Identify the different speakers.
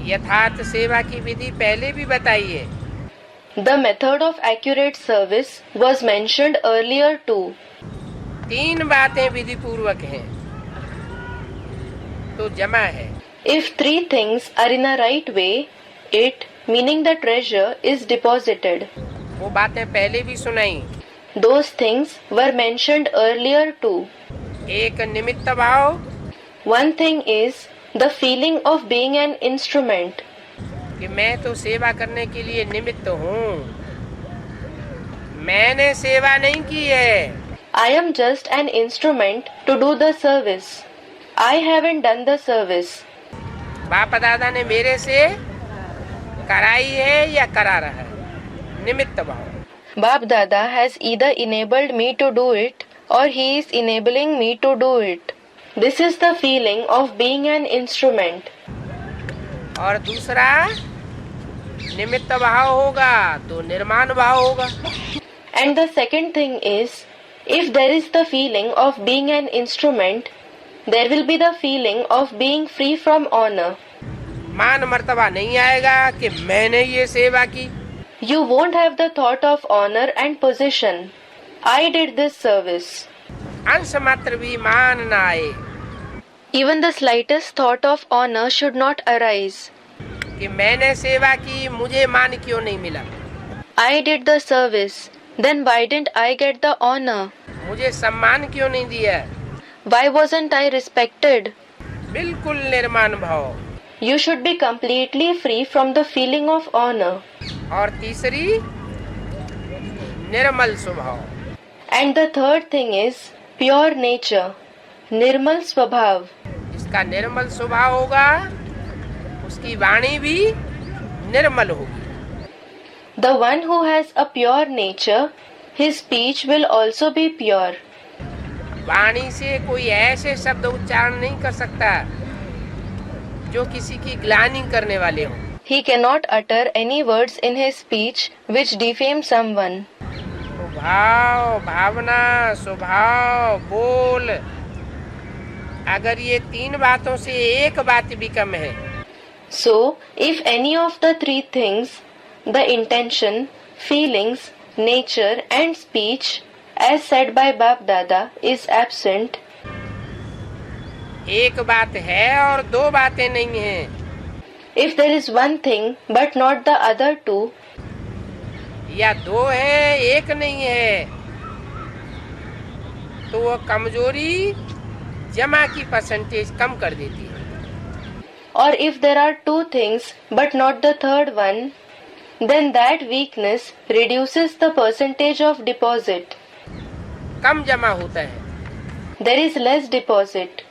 Speaker 1: यथार्थ सेवा की विधि पहले भी बताई है।
Speaker 2: The method of accurate service was mentioned earlier too.
Speaker 1: 3 बातें विधि पूर्वक हैं तो जमा है।
Speaker 2: If 3 things are in a right way, it, meaning the treasure, is deposited.
Speaker 1: वो बातें पहले भी सुनाई।
Speaker 2: Those things were mentioned earlier too.
Speaker 1: एक निमित्त भाव,
Speaker 2: One thing is the feeling of being an instrument.
Speaker 1: कि मैं तो सेवा करने के लिए निमित्त हूँ, मैंने सेवा नहीं की है।
Speaker 2: I am just an instrument to do the service. I haven't done the service.
Speaker 1: बाप दादा ने मेरे से कराई है या करा रहा है, निमित्त भाव।
Speaker 2: Bap Dada has either enabled me to do it or he is enabling me to do it. This is the feeling of being an instrument.
Speaker 1: और दूसरा निमित्त भाव होगा तो निर्माण भाव होगा।
Speaker 2: And the second thing is, if there is the feeling of being an instrument, there will be the feeling of being free from honor.
Speaker 1: मान मर्तबा नहीं आएगा कि मैंने ये सेवा की।
Speaker 2: You won't have the thought of honor and position. I did this service.
Speaker 1: अंश मात्र भी मान न आए
Speaker 2: Even the slightest thought of honor should not arise.
Speaker 1: कि मैंने सेवा की, मुझे मान क्यों नहीं मिला,
Speaker 2: I did the service. Then why didn't I get the honor?
Speaker 1: मुझे सम्मान क्यों नहीं दिया।
Speaker 2: Why wasn't I respected?
Speaker 1: बिल्कुल निर्माण भाव।
Speaker 2: You should be completely free from the feeling of honor.
Speaker 1: और तीसरी निर्मल स्वभाव।
Speaker 2: And the third thing is pure nature. Nirmal Swabhav.
Speaker 1: जिसका निर्मल स्वभाव होगा उसकी वाणी भी निर्मल होगी।
Speaker 2: The one who has a pure nature, his speech will also be pure.
Speaker 1: वाणी से कोई ऐसे शब्द उच्चारण नहीं कर सकता जो किसी की ग्लानि करने वाले हों।
Speaker 2: He cannot utter any words in his speech which defame someone.
Speaker 1: भाव, भावना, स्वभाव, बोल, अगर ये 3 बातों से एक बात भी कम है
Speaker 2: So, if any of the 3 things, the intention, feelings, nature and speech, as said by Bap Dada, is absent,
Speaker 1: एक बात है और 2 बातें नहीं हैं,
Speaker 2: if there is one thing but not the other 2,
Speaker 1: या 2 है एक नहीं है, तो वो कमजोरी जमा की परसेंटेज कम कर देती है।
Speaker 2: or if there are 2 things but not the third one, then that weakness reduces the percentage of deposit.
Speaker 1: कम जमा होता है।
Speaker 2: There is less deposit.